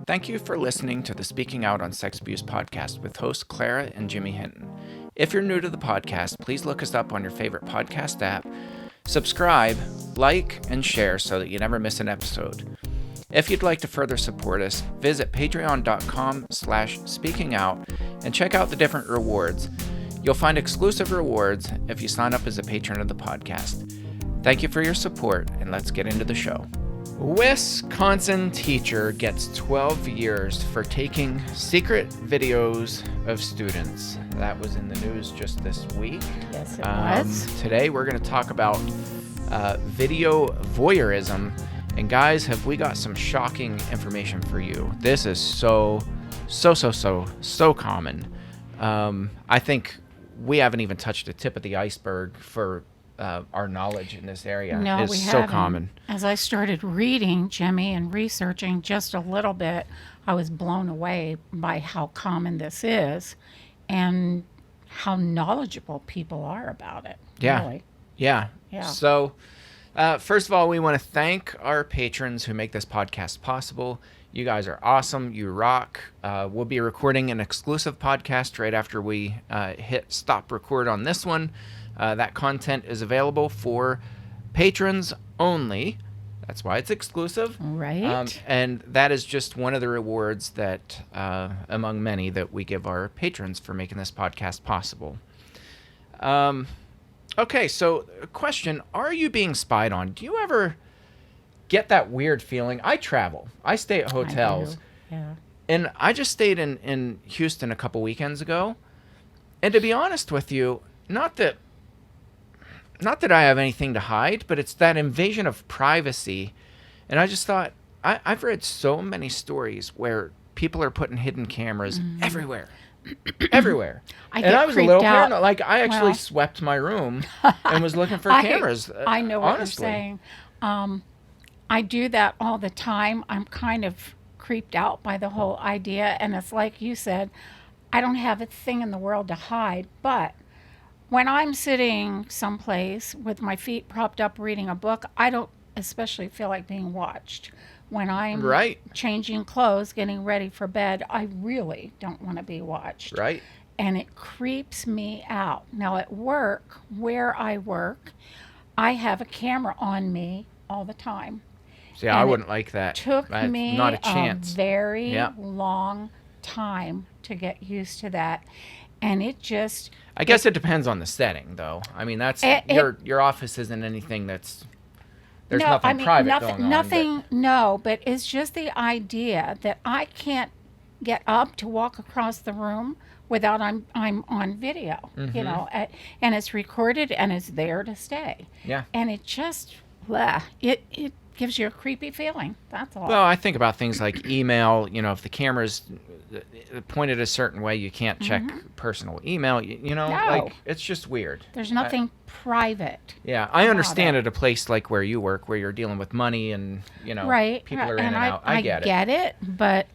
Thank you for listening to the Speaking Out on Sex Abuse podcast with hosts Clara and Jimmy Hinton. If you're new to the podcast, please look us up on your favorite podcast app, subscribe, like, and share so that you never miss an episode. If you'd like to further support us, visit patreon.com/speakingout and check out the different rewards. You'll find exclusive rewards if you sign up as a patron of the podcast. Thank you for your support, and let's get into the show. Wisconsin teacher gets 12 years for taking secret videos of students. That was in the news just this week. Yes, it was. Today we're going to talk about video voyeurism. And guys, have we got some shocking information for you. This is so common. I think we haven't even touched the tip of the iceberg for our knowledge in this area. No, it's we so haven't. common. As I started reading, Jimmy, and researching just a little bit, I was blown away by how common this is and how knowledgeable people are about it. Yeah. Really. Yeah. Yeah. So, first of all, we want to thank our patrons who make this podcast possible. You guys are awesome. You rock. We'll be recording an exclusive podcast right after we hit stop record on this one. That content is available for patrons only. That's why it's exclusive. Right. And that is just one of the rewards that, among many, that we give our patrons for making this podcast possible. Okay, so question, are you being spied on? Do you ever get that weird feeling? I travel. I stay at hotels. I do. Yeah. And I just stayed in Houston a couple weekends ago. And to be honest with you, not that I have anything to hide, but it's that invasion of privacy. And I just thought, I've read so many stories where people are putting hidden cameras everywhere. Everywhere. I was a little paranoid. Like, I actually swept my room and was looking for cameras. I know what honestly. you're saying. I do that all the time. I'm kind of creeped out by the whole idea. And it's like you said, I don't have a thing in the world to hide. But when I'm sitting someplace with my feet propped up reading a book, I don't especially feel like being watched. When I'm changing clothes, getting ready for bed, I really don't want to be watched. Right. And it creeps me out. Now at work, where I work, I have a camera on me all the time. See, I wouldn't like that. Took me not a chance. Very long time to get used to that. And it just... I guess it depends on the setting, though. I mean, that's your office isn't anything that's... There's nothing private going on. Nothing, no, but it's just the idea that I can't get up to walk across the room without I'm on video, you know, and it's recorded and it's there to stay. Yeah. And it just, it gives you a creepy feeling. That's all. Well, I think about things like email. You know, if the camera's pointed a certain way, you can't check personal email. You know, like, it's just weird. There's nothing private. Yeah, I understand at a place like where you work, where you're dealing with money and, you know, people are in and out. I get it. I get it, but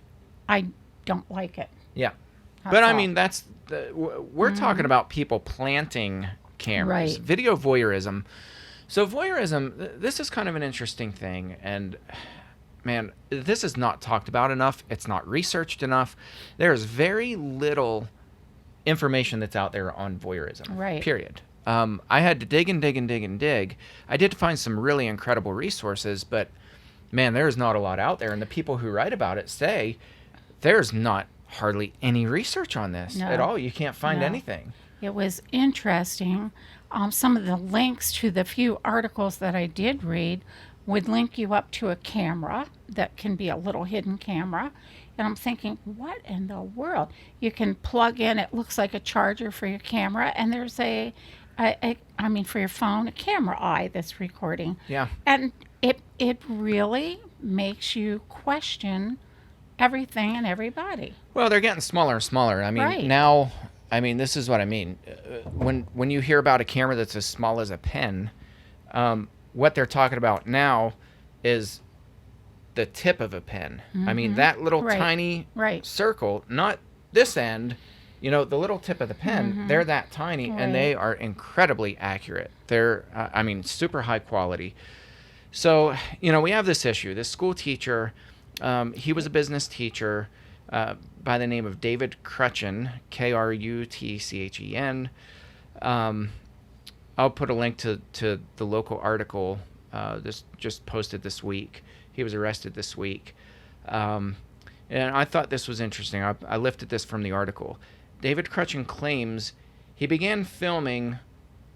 I don't like it. Yeah. But I mean, we're talking about people planting cameras. Right. Video voyeurism. So voyeurism, this is kind of an interesting thing. And man, this is not talked about enough. It's not researched enough. There's very little information that's out there on voyeurism. Right. Period. I had to dig and dig and dig and dig. I did find some really incredible resources, but man, there's not a lot out there. And the people who write about it say there's not hardly any research on this at all. You can't find anything. It was interesting. Some of the links to the few articles that I did read would link you up to a camera that can be a little hidden camera. And I'm thinking, what in the world? You can plug in, it looks like a charger for your camera, and there's for your phone, a camera eye that's recording. Yeah. And it really makes you question everything and everybody. Well, they're getting smaller and smaller. I mean, now, this is what I mean. When you hear about a camera that's as small as a pen, what they're talking about now is the tip of a pen. I mean, that little tiny circle, not this end, you know, the little tip of the pen, they're that tiny, and they are incredibly accurate. They're, super high quality. So, you know, we have this issue. This school teacher He was a business teacher by the name of David Crutchen, Krutchen. I'll put a link to the local article this just posted this week. He was arrested this week. And I thought this was interesting. I lifted this from the article. David Crutchen claims he began filming,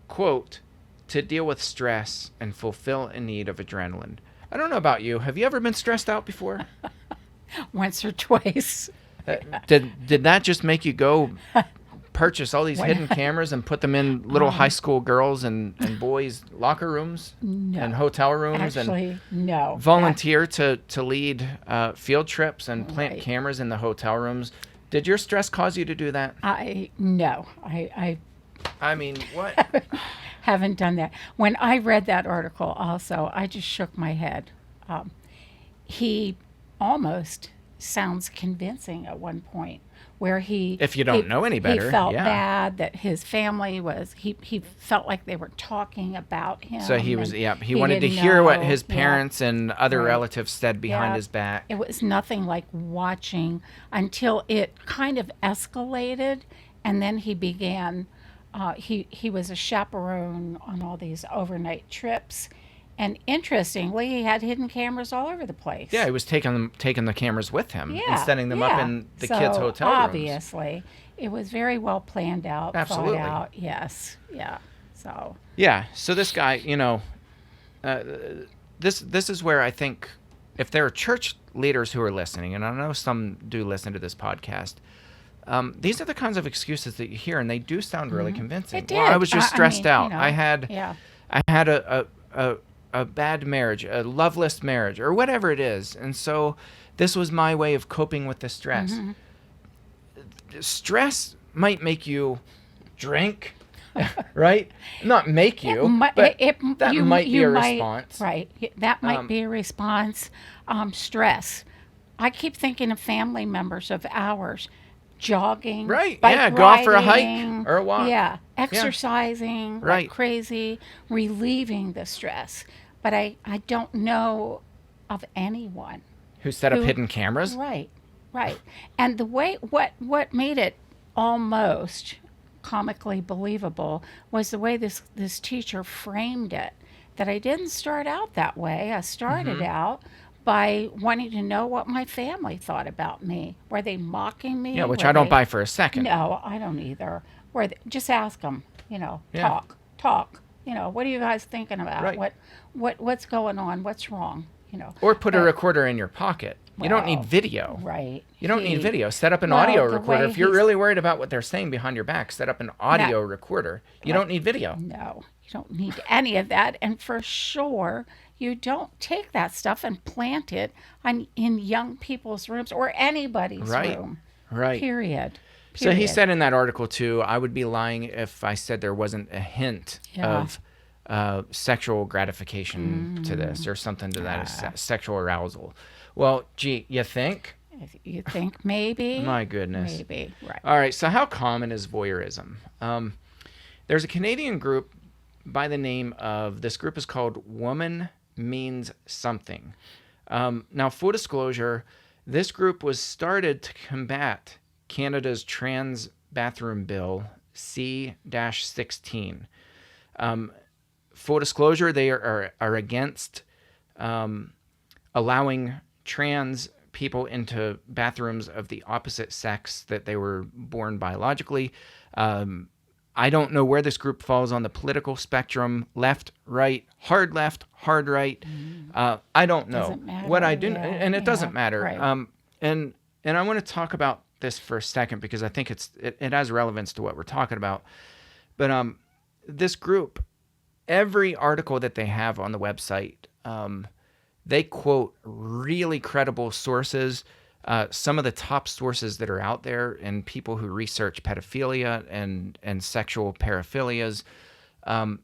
quote, to deal with stress and fulfill a need of adrenaline. I don't know about you. Have you ever been stressed out before? Once or twice. Did that just make you go purchase all these hidden cameras and put them in little high school girls and boys' locker rooms and hotel rooms? Actually, no. Volunteer to lead field trips and plant cameras in the hotel rooms? Did your stress cause you to do that? No. I mean, what? Haven't done that. When I read that article also, I just shook my head. He almost sounds convincing at one point where if you don't know any better, he felt bad that his family was, he felt like they were talking about him. So he wanted to hear what his parents and other relatives said behind his back. It was nothing like watching until it kind of escalated, and then he began, he was a chaperone on all these overnight trips. And interestingly, he had hidden cameras all over the place. Yeah, he was taking the cameras with him and setting them up in the kids' hotel rooms. Obviously, it was very well planned out, Absolutely. thought out. Yes, yeah. So this guy, this is where I think if there are church leaders who are listening, and I know some do listen to this podcast, these are the kinds of excuses that you hear, and they do sound really convincing. It did. Well, I was just stressed out. You know, I had a bad marriage, a loveless marriage, or whatever it is. And so this was my way of coping with the stress. Stress might make you drink, right? Not make you, but that might be a response. Right. That might be a response. Stress. I keep thinking of family members of ours jogging, right? Bike Go off for a riding, hike or a walk. Yeah, exercising Right. like crazy, relieving the stress. But I don't know of anyone who set up hidden cameras. Right. And the way what made it almost comically believable was the way this teacher framed it. That I didn't start out that way. I started out by wanting to know what my family thought about me. Were they mocking me? Yeah, which I don't buy for a second. No, I don't either. Just ask them, talk. What are you guys thinking about? Right. What's going on? What's wrong? Or put a recorder in your pocket. You don't need video. Right. You don't need video. Set up an audio recorder. If you're really worried about what they're saying behind your back, set up an audio recorder. You don't need video. No, you don't need any of that. And for sure, you don't take that stuff and plant it in young people's rooms or anybody's room. Right. Period. So he said in that article, too, I would be lying if I said there wasn't a hint of sexual gratification to this or something to that, sexual arousal. Well, gee, you think? You think maybe? My goodness. Maybe, right. All right, so how common is voyeurism? There's a Canadian group by the name of, this group is called Woman Means Something. Now, full disclosure, this group was started to combat Canada's trans bathroom bill, C-16. Full disclosure, they are against allowing trans people into bathrooms of the opposite sex that they were born biologically. I don't know where this group falls on the political spectrum, left, right, hard right. I don't know. Doesn't matter. What I do, and it doesn't matter. Right. And I want to talk about this for a second because I think it has relevance to what we're talking about. But this group, every article that they have on the website, they quote really credible sources, some of the top sources that are out there, and people who research pedophilia and sexual paraphilias.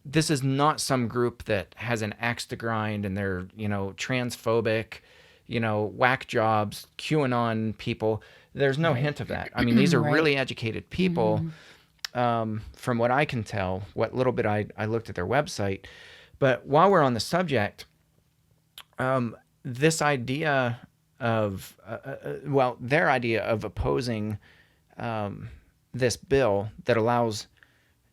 This is not some group that has an axe to grind and they're, transphobic, whack jobs, QAnon people. There's no hint of that. I mean, these are really educated people, from what I can tell, what little bit I looked at their website. But while we're on the subject, this idea of, their idea of opposing this bill that allows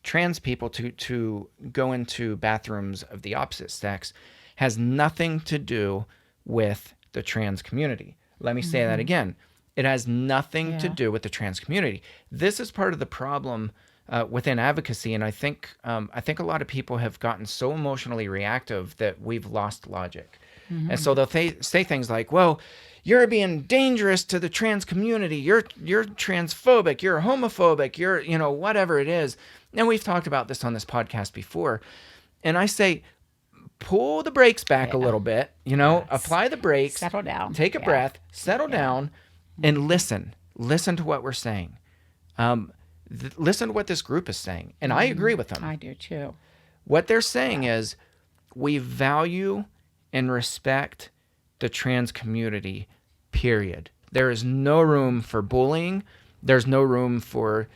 trans people to go into bathrooms of the opposite sex has nothing to do with the trans community. Let me say that again. It has nothing to do with the trans community. This is part of the problem within advocacy, and I think a lot of people have gotten so emotionally reactive that we've lost logic. And so they'll say things like, well, you're being dangerous to the trans community. You're transphobic. You're homophobic. You're, whatever it is. And we've talked about this on this podcast before. And I say, pull the brakes back a little bit, apply the brakes. Settle down. Take a breath, settle down, and listen. Listen to what we're saying. Listen to what this group is saying. And I agree with them. I do too. What they're saying is we value and respect the trans community, period. There is no room for bullying. There's no room for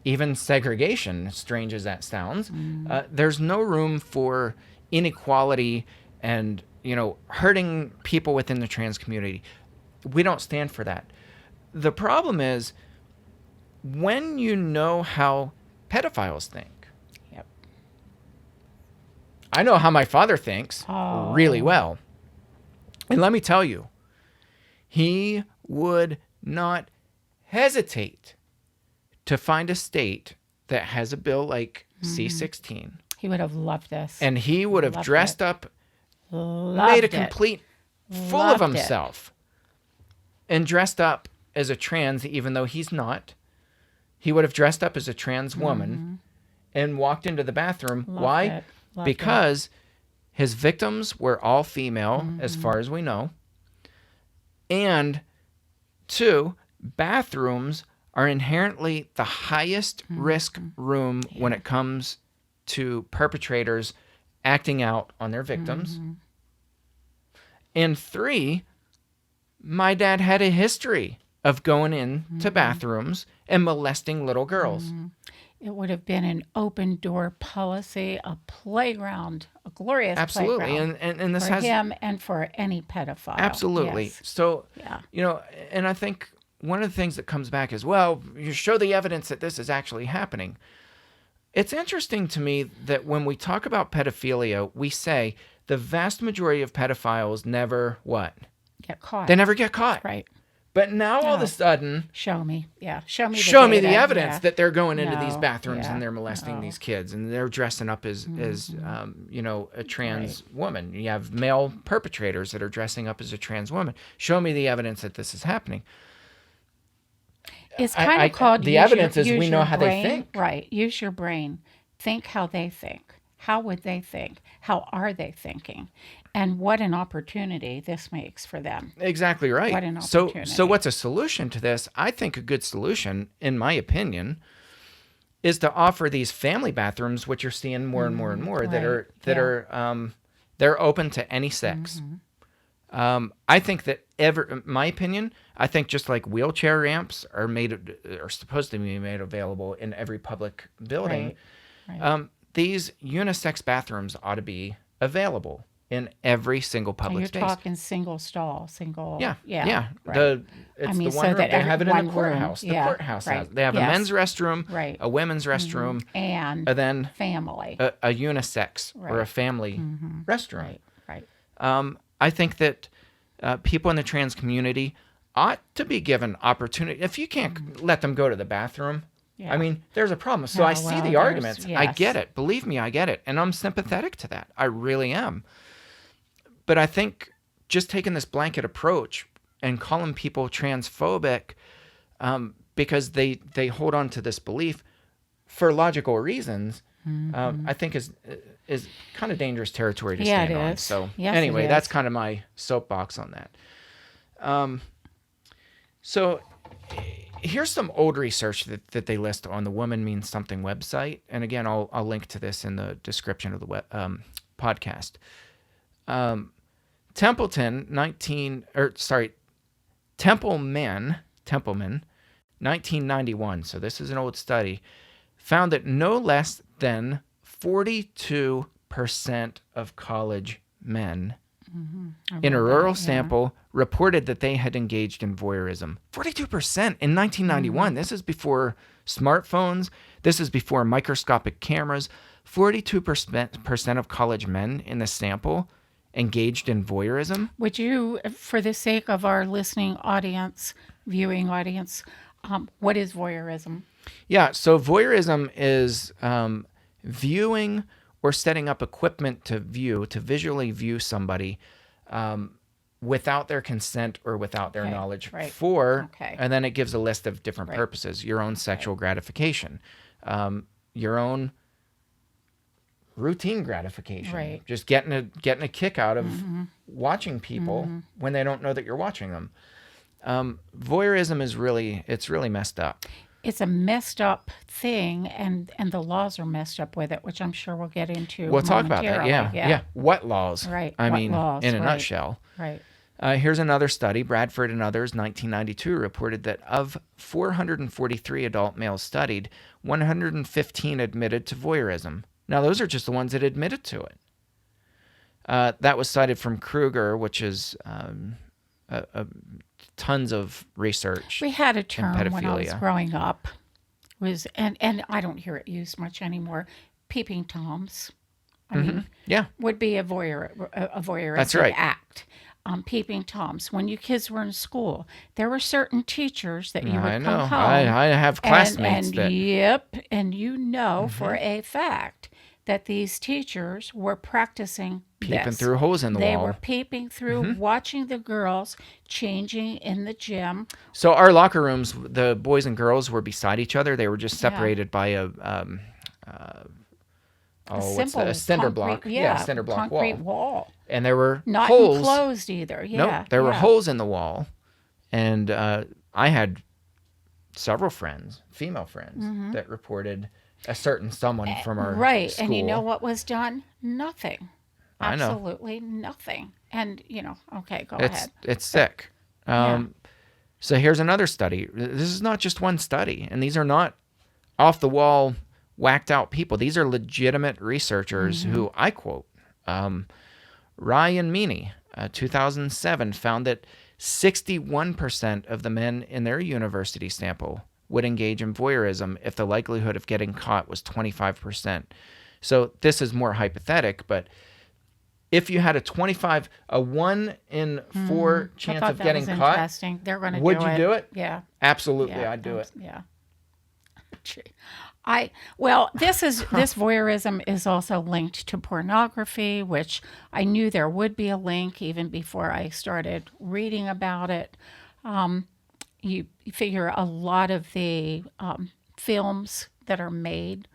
even segregation, strange as that sounds. There's no room for inequality and, hurting people within the trans community. We don't stand for that. The problem is when you know how pedophiles think. Yep. I know how my father thinks really well. And let me tell you, he would not hesitate to find a state that has a bill like C-16. He would have loved this. And he would have dressed up, Loved made a it. complete fool Loved of it. himself, and dressed up as a trans, even though he's not. He would have dressed up as a trans woman and walked into the bathroom. Why? Loved it. Because his victims were all female, as far as we know. And 2, bathrooms are inherently the highest risk room when it comes to perpetrators acting out on their victims. And 3, my dad had a history of going into bathrooms and molesting little girls. It would have been an open door policy, a playground, a glorious Absolutely. playground And this for has him and for any pedophile. absolutely. Yes. So, Yeah. and I think one of the things that comes back is, well, you show the evidence that this is actually happening. It's interesting to me that when we talk about pedophilia, we say the vast majority of pedophiles never what? Get caught. They never get caught. Right. But now all of No. a sudden, Show me. Yeah. Show me the data. evidence Yeah. that they're going into these No. bathrooms Yeah. and they're molesting No. these kids and they're dressing up as a trans woman. You have male perpetrators that are dressing up as a trans woman. Show me the evidence that this is happening. It's kind of called the use evidence your, is use we know your how brain. they think. Right. Use your brain. Think how they think. How would they think? How are they thinking? And what an opportunity this makes for them. Exactly right. What an So opportunity. what's a solution to this? I think a good solution, in my opinion, is to offer these family bathrooms, which you're seeing more and more and more, that right. are they're open to any sex. I think that in my opinion, I think just like wheelchair ramps are supposed to be made available in every public building, Right. these unisex bathrooms ought to be available in every single And public you're space. talking single stall, single. Yeah. Right. It's mean, the so one room. that They have it in one the room, courthouse. The yeah, courthouse has. right, They have a yes. men's restroom, Right. a women's restroom, And then family. a unisex or a Right. family restroom. Right. I think that people in the trans community ought to be given opportunity. If you can't let them go to the bathroom, Yeah. I mean, there's a problem. So I see the there's- arguments. I yes. get it. Believe me, I get it. And I'm sympathetic to that. I really am. But I think just taking this blanket approach and calling people transphobic because they hold on to this belief for logical reasons, I think is kind of dangerous territory to Yeah, stand it on. is. So Yes, it anyway, that's is. kind of my soapbox on that. So here's some old research that they list on the Woman Means Something website. And again, I'll link to this in the description of the podcast. Templeman, 1991, so this is an old study, found that no less than 42% of college men in a rural yeah. sample reported that they had engaged in voyeurism. 42% in 1991. This is before smartphones. This is before microscopic cameras. 42% of college men in the sample engaged in voyeurism. Would you, for the sake of our listening audience, viewing audience, what is voyeurism? Yeah, so voyeurism is viewing or setting up equipment to visually view somebody without their consent or without their knowledge and then it gives a list of different purposes: your own sexual gratification, your own routine gratification, just getting a kick out of watching people when they don't know that you're watching them. Voyeurism is really messed up. It's a messed up thing, and the laws are messed up with it, which I'm sure we'll get into. We'll talk about that. Yeah. What laws? Right. I what mean, laws? in a right. nutshell. Right. Here's another study. Bradford and others, 1992, reported that of 443 adult males studied, 115 admitted to voyeurism. Now, those are just the ones that admitted to it. That was cited from Kruger, which is tons of research. We had a term when I was pedophilia. growing up, and I don't hear it used much anymore. Peeping toms. I mean, Yeah, would be a voyeuristic That's right. act. Peeping toms. When you kids were in school, there were certain teachers that you would I come know. home. I have classmates and that. Yep, and you know for a fact that these teachers were practicing Peeping this. through holes in the They wall. were peeping through, watching the girls changing in the gym. So our locker rooms, the boys and girls were beside each other. They were just separated by a cinder block. Cinder block concrete wall. And there were Not holes. enclosed either. Yeah. Nope, there were holes in the wall. And I had several friends, female friends, that reported a certain someone from our Right. school. And you know what was done? Nothing. I know. Absolutely nothing. And, okay, go ahead. It's sick. So here's another study. This is not just one study, and these are not off the wall, whacked out people. These are legitimate researchers who I quote. Ryan Meany, 2007, found that 61% of the men in their university sample would engage in voyeurism if the likelihood of getting caught was 25%. So this is more hypothetical, but if you had a 1 in 4 chance of getting caught, interesting. They're going to would you do it? Yeah. Absolutely, I'd do it. Yeah. This voyeurism is also linked to pornography, which I knew there would be a link even before I started reading about it. You figure a lot of the films that are made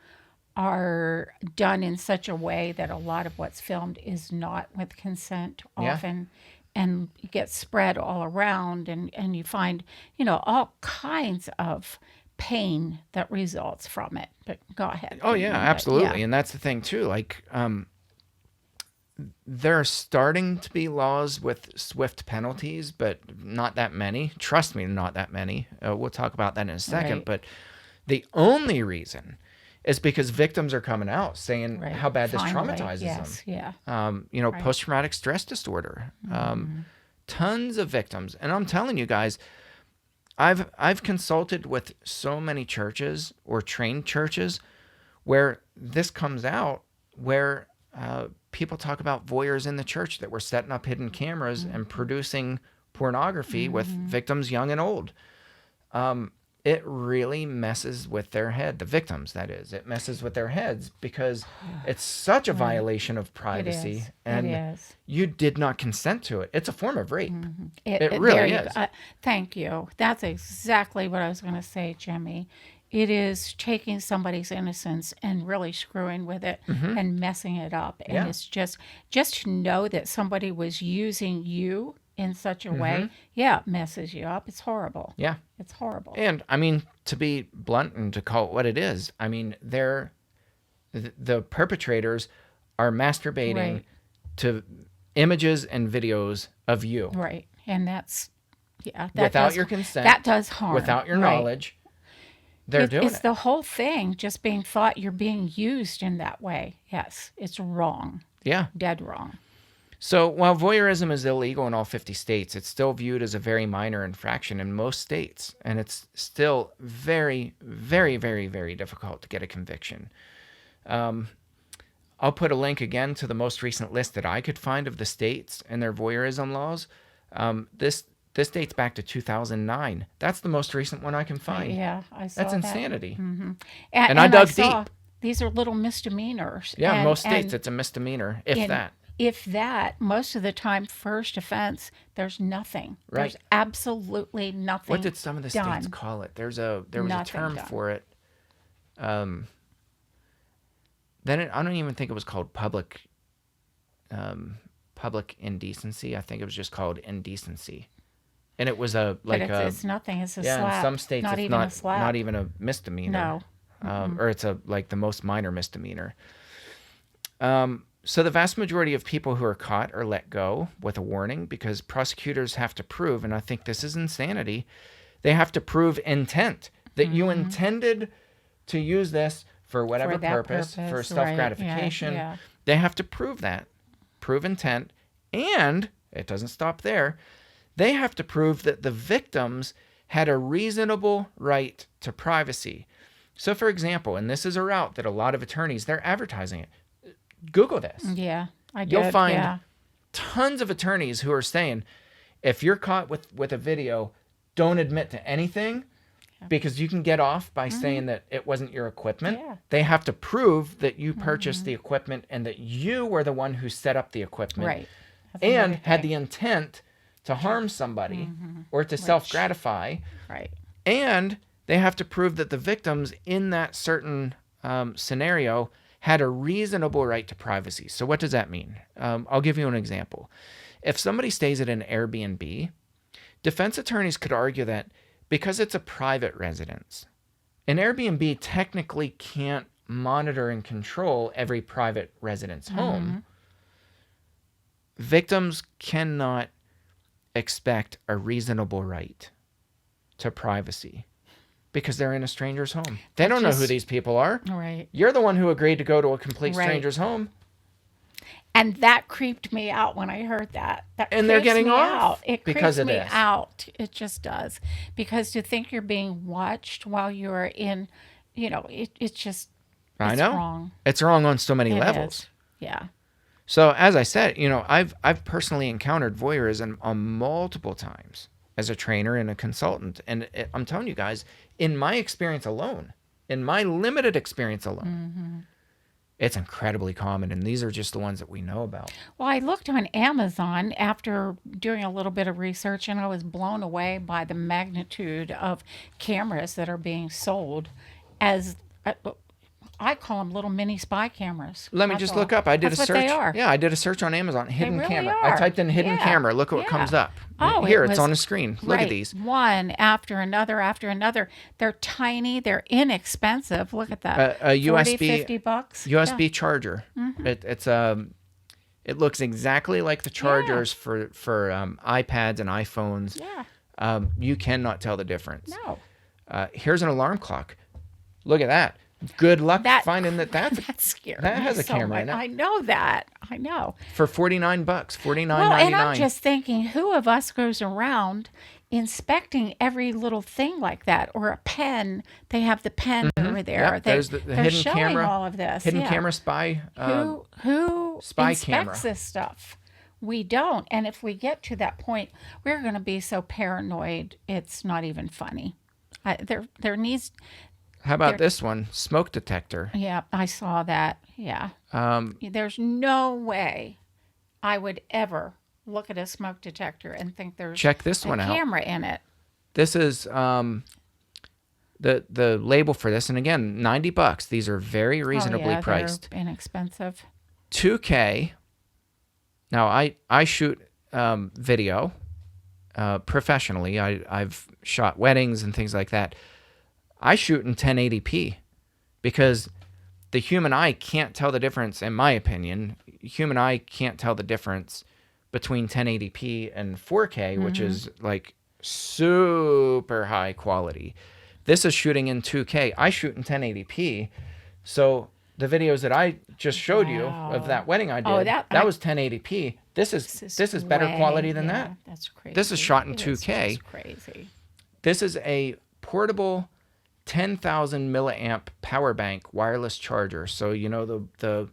are done in such a way that a lot of what's filmed is not with consent often, and gets spread all around, and you find, all kinds of pain that results from it. But go ahead. Oh yeah, absolutely. And that's the thing too. Like, there are starting to be laws with swift penalties, but not that many. Trust me, not that many. We'll talk about that in a second. Right. But the only reason is because victims are coming out saying how bad this traumatizes them. Yeah. Post-traumatic stress disorder. Tons of victims. And I'm telling you guys, I've consulted with so many churches or trained churches where this comes out, where people talk about voyeurs in the church that were setting up hidden cameras and producing pornography with victims young and old. It really messes with their head, the victims, that is. It messes with their heads because it's such a violation of privacy. And you did not consent to it. It's a form of rape. It really is. Thank you. That's exactly what I was going to say, Jimmy. It is taking somebody's innocence and really screwing with it and messing it up. And it's just to know that somebody was using you in such a way, it messes you up. It's horrible. Yeah. It's horrible. And, I mean, to be blunt and to call it what it is, I mean, the perpetrators are masturbating to images and videos of you. Right. And that's, without your consent. That does harm. Without your knowledge. They're doing it. It's the whole thing, just being thought you're being used in that way. Yes, it's wrong. Yeah. Dead wrong. So while voyeurism is illegal in all 50 states, it's still viewed as a very minor infraction in most states, and it's still very, very, very, very difficult to get a conviction. I'll put a link again to the most recent list that I could find of the states and their voyeurism laws. This dates back to 2009. That's the most recent one I can find. Yeah, I saw That's that. insanity. And I dug saw deep. These are little misdemeanors. Yeah, and, most states and it's a misdemeanor, if that. If that, most of the time, first offense, there's nothing. Right. There's absolutely nothing. What did some of the states call it? There was a term for it. Then I don't even think it was called public indecency. I think it was just called indecency, and it was it's nothing. It's a slap. In some states not it's even a slap. not even a misdemeanor. No. Or it's the most minor misdemeanor. So the vast majority of people who are caught are let go with a warning because prosecutors have to prove, and I think this is insanity, they have to prove intent, that you intended to use this for whatever purpose, for self-gratification. Right. Yeah. They have to prove that, prove intent, and it doesn't stop there. They have to prove that the victims had a reasonable right to privacy. So, for example, and this is a route that a lot of attorneys, they're advertising it. Google this. Yeah, I did. You'll find tons of attorneys who are saying, if you're caught with a video, don't admit to anything because you can get off by saying that it wasn't your equipment. Yeah. They have to prove that you purchased the equipment and that you were the one who set up the equipment. Right. And had the intent to harm somebody or to self-gratify. Right. And they have to prove that the victims in that certain scenario had a reasonable right to privacy. So what does that mean? I'll give you an example. If somebody stays at an Airbnb, defense attorneys could argue that because it's a private residence, an Airbnb technically can't monitor and control every private resident's home. Victims cannot expect a reasonable right to privacy because they're in a stranger's home. They don't know who these people are. Right. You're the one who agreed to go to a complete stranger's home. And that creeped me out when I heard that. And they're getting off It because of creeps me this. out. It just does. Because to think you're being watched while you're in, it's just, I know. wrong. It's wrong on so many levels. Is. Yeah. So as I said, I've personally encountered voyeurism on multiple times as a trainer and a consultant. And I'm telling you guys, in my experience alone, in my limited experience alone, it's incredibly common. And these are just the ones that we know about. Well, I looked on Amazon after doing a little bit of research, and I was blown away by the magnitude of cameras that are being sold as I call them little mini spy cameras. Let me just look up. I did a search. What they are. Yeah, I did a search on Amazon. Hidden really camera. are. I typed in hidden camera. Look what comes up. Oh, here, it it's was- on the screen. Look at these. One after another after another. They're tiny. They're inexpensive. Look at that. A USB, 50 bucks. USB charger. It looks exactly like the chargers for iPads and iPhones. Yeah. You cannot tell the difference. No. Here's an alarm clock. Look at that. Good luck finding that. That's scary. That has a camera in it. I know that. I know. For $49, $49.99. Well, and I'm just thinking, who of us goes around inspecting every little thing like that? Or a pen. They have the pen over there. Yep, there's the they're hidden showing camera. all of this. Hidden camera spy. Who spy inspects camera. this stuff? We don't. And if we get to that point, we're going to be so paranoid, it's not even funny. There needs... How about this one? Smoke detector. Yeah, I saw that. Yeah. There's no way I would ever look at a smoke detector and think there's Check this a one out. camera in it. This is the label for this, and again, $90. These are very reasonably priced. They're inexpensive. 2K. Now I shoot video professionally. I've shot weddings and things like that. I shoot in 1080p because the human eye can't tell the difference, in my opinion. Human eye can't tell the difference between 1080p and 4K, which is like super high quality. This is shooting in 2K. I shoot in 1080p. So the videos that I just showed you Wow. of that wedding I did, Oh, that was 1080p. This is better quality than that. That's crazy. This is shot in It 2K. is just crazy. This is a portable 10,000 milliamp power bank wireless charger. So you know the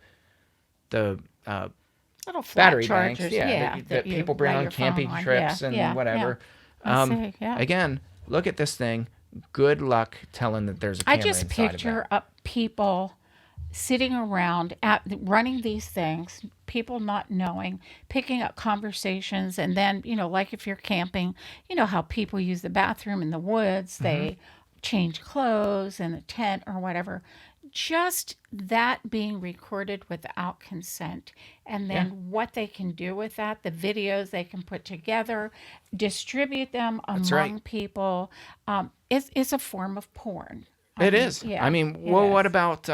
Little flat battery chargers, banks, that that you people bring lay on your phone camping on. trips Yeah, and yeah, whatever. I see, yeah. Again, look at this thing. Good luck telling that there's a I camera just inside of it. picture up people sitting around running these things, people not knowing, picking up conversations, and then like if you're camping, you know how people use the bathroom in the woods, they change clothes in the tent or whatever. Just that being recorded without consent, and then what they can do with that, the videos they can put together, distribute them That's among right. people, is a form of porn. It is. Yeah, I mean, it well, what is. about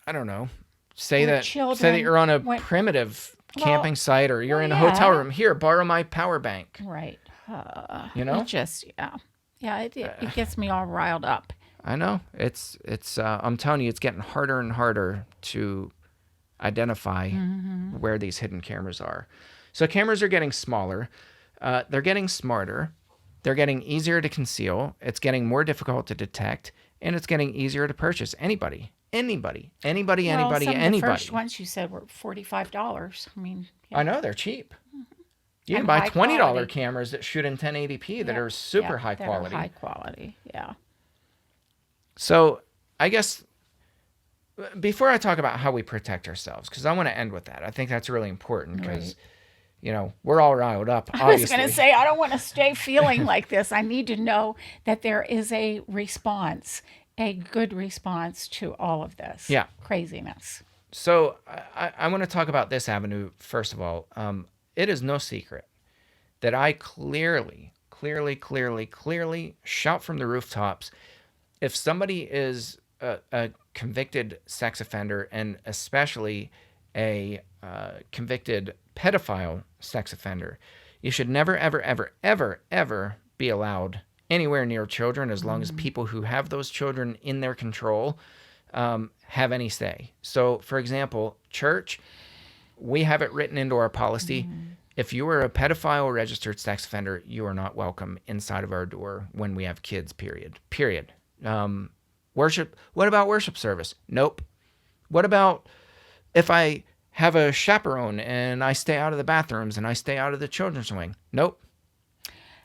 I don't know. Say Where that children you're on a went, primitive well, camping site, or you're well, in a hotel yeah, room. Here, borrow my power bank. right. You It know? just, it gets me all riled up. I know. It's I'm telling you, it's getting harder and harder to identify where these hidden cameras are. So cameras are getting smaller. They're getting smarter. They're getting easier to conceal. It's getting more difficult to detect, and it's getting easier to purchase. Anybody, Well, some of the first ones you said were $45. I mean, I know they're cheap. You can and buy high $20 quality. cameras that shoot in 1080p that are super high that quality. are high quality. Yeah. So I guess before I talk about how we protect ourselves, because I want to end with that. I think that's really important because, Right. we're all riled up, I was obviously. going to say, I don't want to stay feeling like this. I need to know that there is a response, a good response to all of this Yeah. craziness. So I want to talk about this avenue first of all. It is no secret that I clearly shout from the rooftops if somebody is a convicted sex offender, and especially a convicted pedophile sex offender, you should never, ever, ever, ever, ever be allowed anywhere near children as long as people who have those children in their control have any say. So, for example, church, we have it written into our policy. If you are a pedophile registered sex offender, you are not welcome inside of our door when we have kids, period. Worship, what about worship service? Nope. What about if I have a chaperone and I stay out of the bathrooms and I stay out of the children's wing? Nope.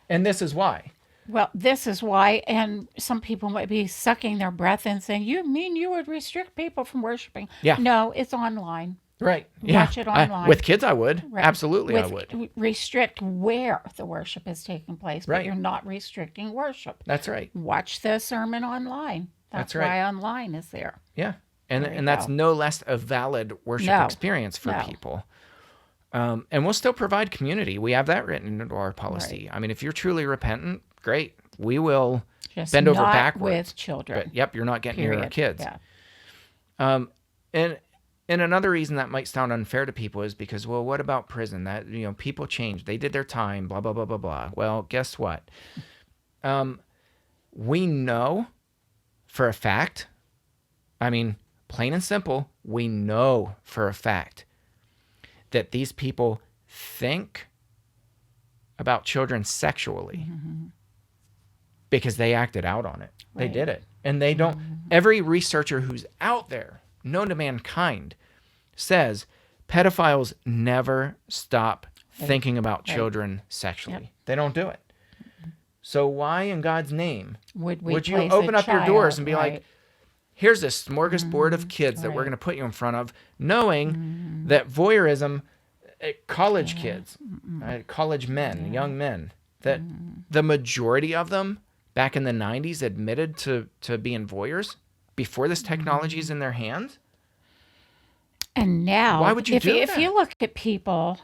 And this is why. Well, this is why, and some people might be sucking their breath and saying, "You mean you would restrict people from worshiping?" Yeah. No, it's online. Right. Watch it online. With kids, I would. Right. Absolutely, I would. Restrict where the worship is taking place, but Right. you're not restricting worship. That's right. Watch the sermon online. That's right. why online is there. Yeah. There you And that's go. no less a valid worship No. experience for No. people. And we'll still provide community. We have that written into our policy. I mean, if you're truly repentant, great. We will Just bend over not backwards. with children. But yep, you're not getting near our Period. kids. Yeah. And another reason that might sound unfair to people is because, well, what about prison? That people change. They did their time. Blah blah blah blah blah. Well, guess what? We know for a fact. I mean, plain and simple, we know for a fact that these people think about children sexually because they acted out on it. They Right. did it. And they don't. Every researcher who's out there, known to mankind, says pedophiles never stop thinking about children sexually. Yep. They don't do it. So why in God's name Would you place open a up your doors child, and be right? like, here's this smorgasbord of kids that we're right. going to put you in front of, knowing that voyeurism, college kids, college men, young men, that the majority of them back in the 90s admitted to being voyeurs before this technology is in their hands? And now, Why would you do if that? you look at people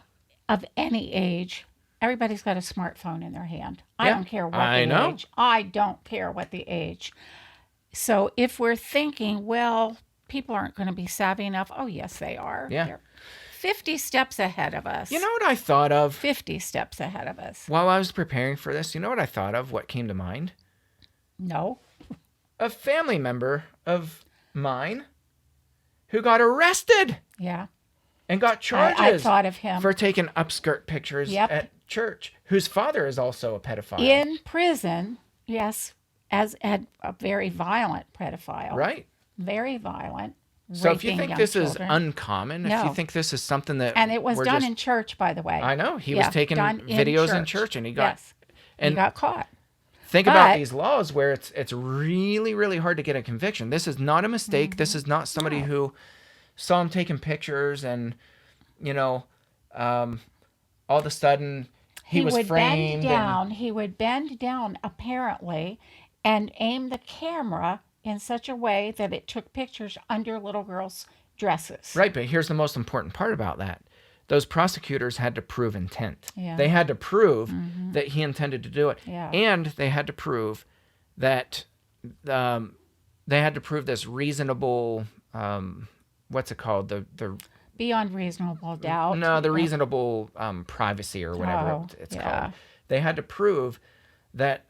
of any age, everybody's got a smartphone in their hand. I Yeah, don't care what I the know. age. I don't care what the age. So if we're thinking, well, people aren't going to be savvy enough. Oh, yes, they are. Yeah. They're 50 steps ahead of us. You know what I thought of 50 steps ahead of us. while I was preparing for this? You know what I thought of? What came to mind? No. A family member of mine who got arrested Yeah. and got I charges thought of him. for taking upskirt pictures Yep. at church, whose father is also a pedophile. In prison, yes, as a very violent pedophile. Right. Very violent. So if you raping think young this children. is uncommon, if you No. think this is something that And it was we're done just- in church, by the way. I know. He Yeah, was taking done videos in church and he got Yes. and He got caught. think about But- these laws where it's really, really hard to get a conviction. This is not a mistake. This is not somebody No. who saw him taking pictures and, all of a sudden he was would framed. bend down. He would bend down, apparently, and aim the camera in such a way that it took pictures under little girls' dresses. Right, but here's the most important part about that. Those prosecutors had to prove intent. Yeah. They had to prove that he intended to do it. Yeah. And they had to prove that this reasonable what's it called? The Beyond reasonable doubt. No, the reasonable privacy or whatever Oh, it's yeah. called. They had to prove that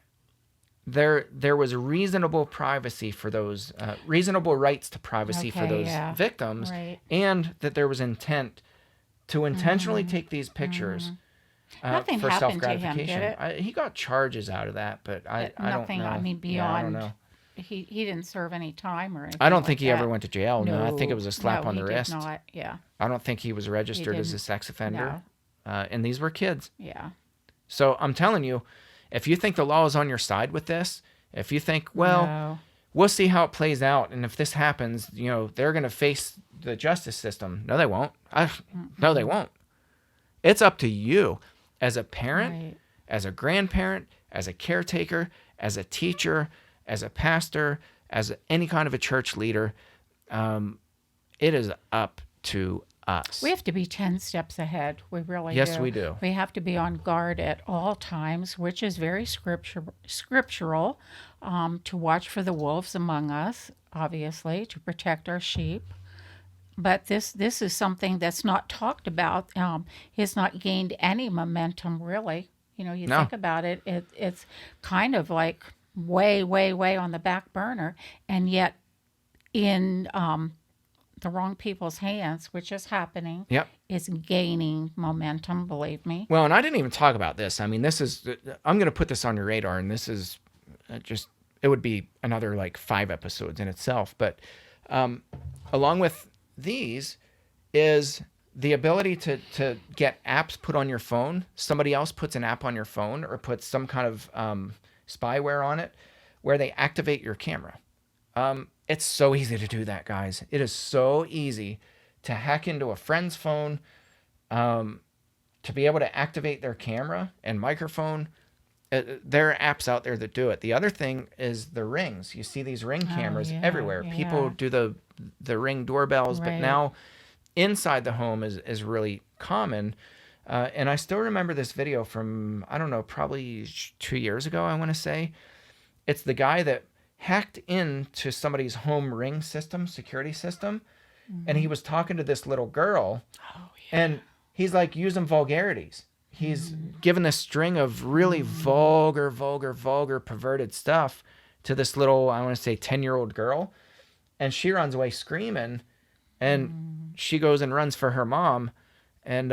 there was reasonable privacy for those reasonable rights to privacy for Okay, those yeah. victims, Right. and that there was intent to intentionally take these pictures Nothing for happened to him, self-gratification. did it? He got charges out of that, but I don't Nothing, know. I mean, Yeah, I don't beyond. know. He didn't serve any time or anything. I don't like think he that. ever went to jail. No, I think it was a slap No, on the he did wrist. Not. Yeah. I don't think he was registered as a didn't. sex offender. And these were kids. Yeah. So I'm telling you, if you think the law is on your side with this, if you think, well, No. we'll see how it plays out, and if this happens, they're going to face the justice system. No, they won't. No, they won't. It's up to you as a parent, Right. as a grandparent, as a caretaker, as a teacher, as a pastor, as any kind of a church leader. It is up to us. We have to be 10 steps ahead. We really Yes, do. we do. We have to be on guard at all times, which is very scriptural, to watch for the wolves among us, obviously, to protect our sheep. But this is something that's not talked about. It's not gained any momentum, really. You No. think about it, it's kind of like way, way, way on the back burner. And yet in the wrong people's hands, which is happening, Yep. is gaining momentum, believe me. Well, and I didn't even talk about this. I mean, I'm going to put this on your radar, and this is it would be another like 5 episodes in itself. But along with these is the ability to get apps put on your phone. Somebody else puts an app on your phone or puts some kind of spyware on it where they activate your camera. It's so easy to do that, guys. It is so easy to hack into a friend's phone, to be able to activate their camera and microphone. There are apps out there that do it. The other thing is the Rings. You see these Ring cameras yeah, everywhere. yeah. People do the Ring doorbells, but Right. now inside the home is really common. And I still remember this video from, I don't know, probably 2 years ago, I want to say. It's the guy that hacked into somebody's home Ring system, security system, and he was talking to this little girl, and he's like using vulgarities. He's given this string of really vulgar, perverted stuff to this little, I want to say 10-year-old girl, and she runs away screaming, and she goes and runs for her mom, and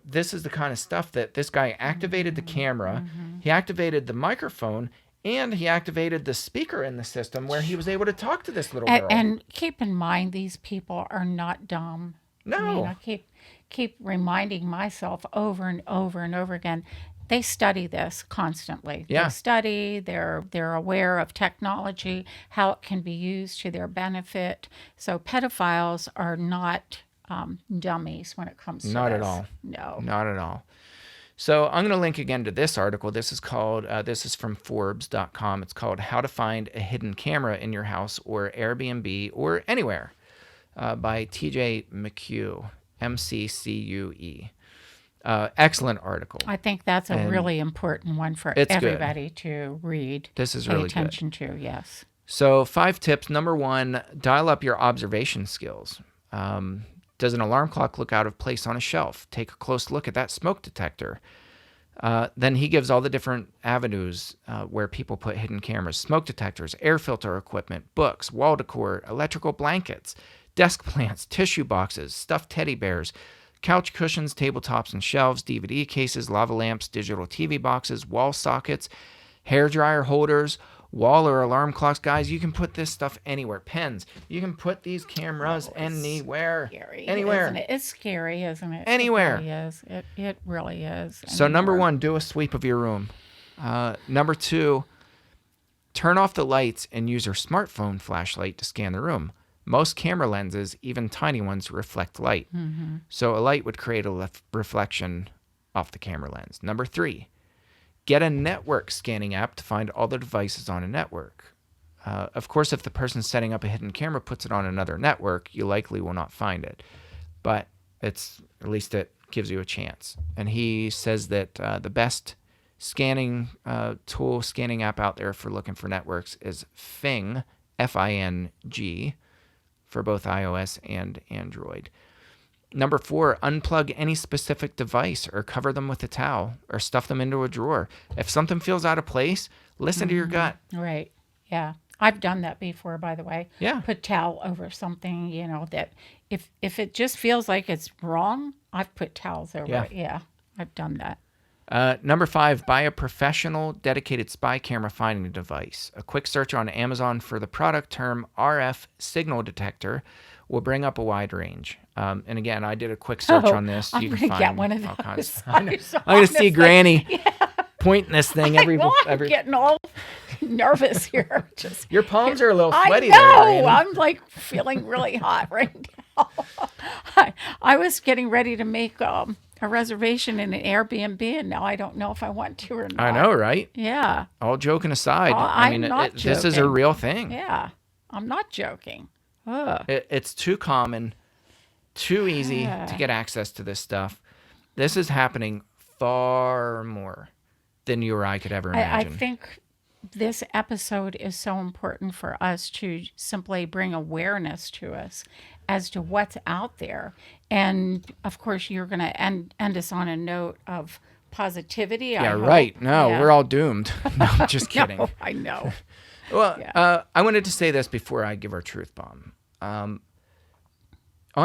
this is the kind of stuff that this guy activated the camera, he activated the microphone, and he activated the speaker in the system where he was able to talk to this little girl. And keep in mind, these people are not dumb. No. I mean, I keep reminding myself over and over and over again. They study this constantly. Yeah. They study. They're aware of technology, how it can be used to their benefit. So pedophiles are not dummies when it comes to Not at this. all. No. Not at all. So I'm going to link again to this article. This is called, this is from Forbes.com. It's called How to Find a Hidden Camera in Your House or Airbnb or Anywhere by TJ McCue, MCCUE. Excellent article. I think that's a And really important one for it's good. everybody to read. This is pay really good. attention to, yes. So 5 tips. Number 1, dial up your observation skills. Does an alarm clock look out of place on a shelf? Take a close look at that smoke detector. Then he gives all the different avenues where people put hidden cameras: smoke detectors, air filter equipment, books, wall decor, electrical blankets, desk plants, tissue boxes, stuffed teddy bears, couch cushions, tabletops and shelves, DVD cases, lava lamps, digital TV boxes, wall sockets, hairdryer holders, wall or alarm clocks. Guys, you can put this stuff anywhere. Pens. You can put these cameras anywhere. Scary, anywhere. Isn't it? It's scary, isn't it? Anywhere. It really is. It really is. So Anywhere. number 1, do a sweep of your room. Number 2, turn off the lights and use your smartphone flashlight to scan the room. Most camera lenses, even tiny ones, reflect light. Mm-hmm. So a light would create a reflection off the camera lens. Number 3, get a network scanning app to find all the devices on a network. Of course, if the person setting up a hidden camera puts it on another network, you likely will not find it. But at least it gives you a chance. And he says that the best scanning scanning app out there for looking for networks is Fing, F-I-N-G, for both iOS and Android. Number 4, unplug any specific device or cover them with a towel or stuff them into a drawer. If something feels out of place, listen to your gut. Right. Yeah. I've done that before, by the way. Yeah. Put towel over something, that if it just feels like it's wrong, I've put towels over it. Yeah. I've done that. Number 5, buy a professional dedicated spy camera finding device. A quick search on Amazon for the product term RF signal detector will bring up a wide range. And again, I did a quick search on this. I'm going to get one of all those. kinds. I'm going to see Granny pointing this thing every. I'm getting all nervous here. Your palms are a little sweaty. I know. There, Granny. I'm like feeling really hot right now. I was getting ready to make a reservation in an Airbnb, and now I don't know if I want to or not. I know, right? Yeah. All joking aside, I'm not this is a joking. real thing. Yeah. I'm not joking. Ugh. It's too common, too easy to get access to this stuff. This is happening far more than you or I could ever imagine. I think this episode is so important for us to simply bring awareness to us as to what's out there. And of course, you're going to end us on a note of positivity. Yeah, I hope. right. No, Yeah. we're all doomed. No, I'm just kidding. No, I know. Well, I wanted to say this before I give our truth bomb. On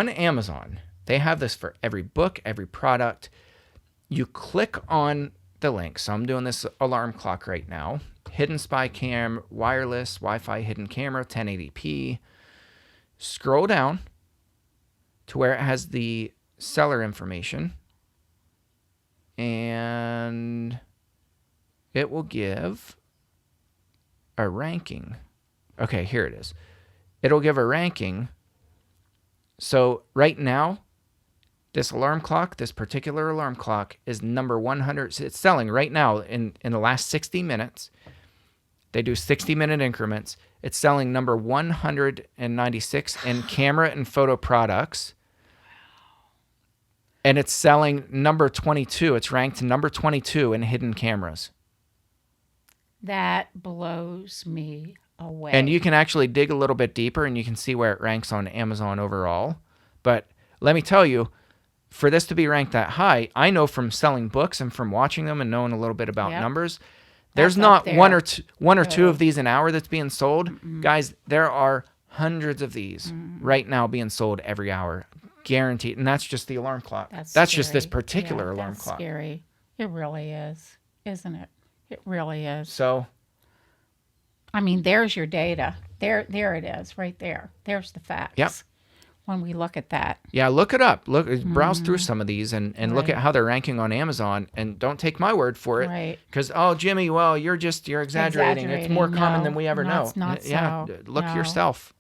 Amazon, they have this for every book, every product. You click on the link. So I'm doing this alarm clock right now. Hidden spy cam, wireless, Wi-Fi hidden camera, 1080p. Scroll down to where it has the seller information. And it will give a ranking. Okay, here it is. It'll give a ranking. So right now, this alarm clock, this particular alarm clock is number 100. It's selling right now in the last 60 minutes. They do 60-minute increments. It's selling number 196 in camera and photo products. And it's selling number 22. It's ranked number 22 in hidden cameras. That blows me away. And you can actually dig a little bit deeper and you can see where it ranks on Amazon overall. But let me tell you, for this to be ranked that high, I know from selling books and from watching them and knowing a little bit about numbers, there's not one or two of these an hour that's being sold. Mm-mm. Guys, there are hundreds of these right now being sold every hour. Guaranteed. And that's just the alarm clock. That's just this particular alarm clock. That's scary. It really is, isn't it? It really is. So, I mean, there's your data. There it is, right there. There's the facts. Yep. When we look at that. Yeah, look it up. Browse through some of these and look at how they're ranking on Amazon. And don't take my word for it. Right. Because, oh, Jimmy, well, you're exaggerating. It's more common than we ever know. It's not yeah, so. Look yourself.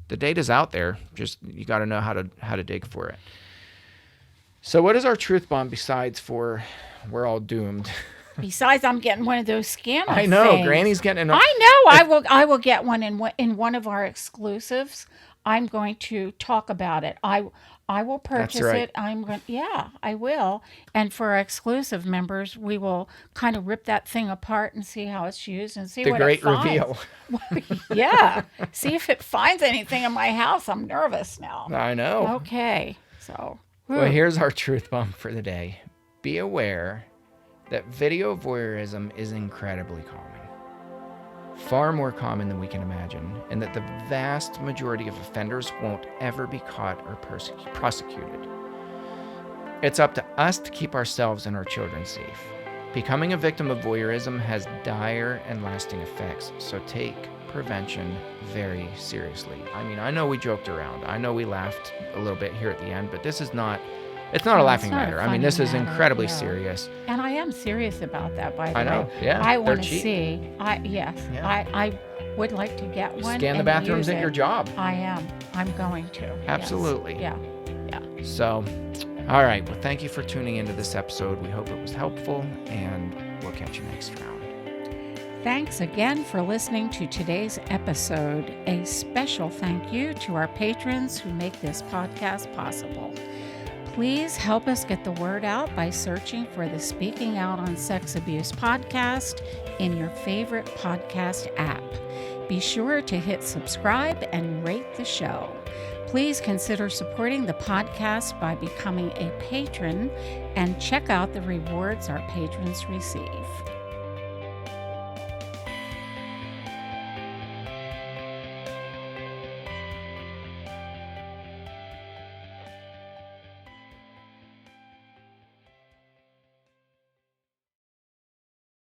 The data's out there. Just you got to know how to dig for it. So what is our truth bomb besides for we're all doomed? Besides, I'm getting one of those scanner I know, things. Granny's getting. I know. I will get one in one of our exclusives. I'm going to talk about it. I will purchase it. I will. And for our exclusive members, we will kind of rip that thing apart and see how it's used and see what it finds. The great reveal. Yeah. See if it finds anything in my house. I'm nervous now. I know. Okay. So. Well, here's our truth bomb for the day. Be aware that video voyeurism is incredibly common. far more common than we can imagine, and that the vast majority of offenders won't ever be caught or prosecuted. It's up to us to keep ourselves and our children safe. Becoming a victim of voyeurism has dire and lasting effects, so take prevention very seriously. I mean, I know we joked around. I know we laughed a little bit here at the end, but this is not, it's not a laughing matter. I mean, this is incredibly serious. And I am serious about that, by the way. I know, yeah. I want to see. I would like to get one. Scan the bathrooms at your job. I am. I'm going to. Absolutely. Yes. Yeah. So, all right. Well, thank you for tuning into this episode. We hope it was helpful, and we'll catch you next round. Thanks again for listening to today's episode. A special thank you to our patrons who make this podcast possible. Please help us get the word out by searching for the Speaking Out on Sex Abuse podcast in your favorite podcast app. Be sure to hit subscribe and rate the show. Please consider supporting the podcast by becoming a patron and check out the rewards our patrons receive.